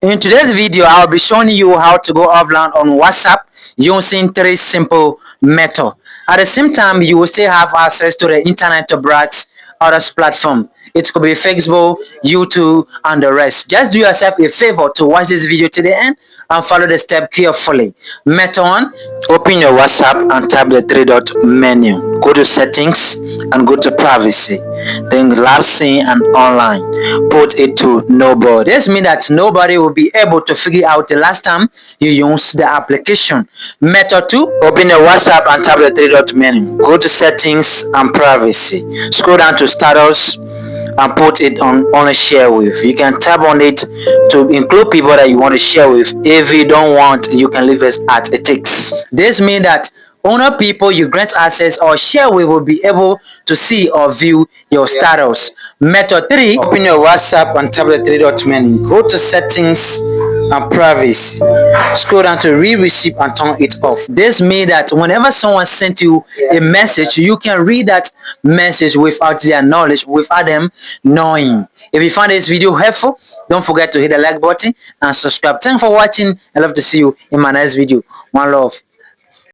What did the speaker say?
In today's video, I'll be showing you how to go offline on WhatsApp using three simple methods. At the same time, you will still have access to the internet to browse other platforms. It could be Facebook, YouTube, and the rest. Just do yourself a favor to watch this video to the end and follow the step carefully. Method 1, open your WhatsApp and tap the three dot menu. Go to settings and go to privacy. Then live scene and online. Put it to nobody. This means that nobody will be able to figure out the last time you used the application. Method 2, open the WhatsApp and tap the three dot menu. Go to settings and privacy. Scroll down to status and put it on only share with. You can tap on it to include people that you want to share with. If you don't want, you can leave it at it takes. This means that only people you grant access or share with will be able to see or view your status. Method 3, open your WhatsApp and tap the three dot menu. Go to settings and privacy. Scroll down to read receipt and turn it off. This means that whenever someone sent you a message, you can read that message without their knowledge, without them knowing. If you found this video helpful, don't forget to hit the like button and subscribe. Thanks for watching. I love to see you in my next video. One love.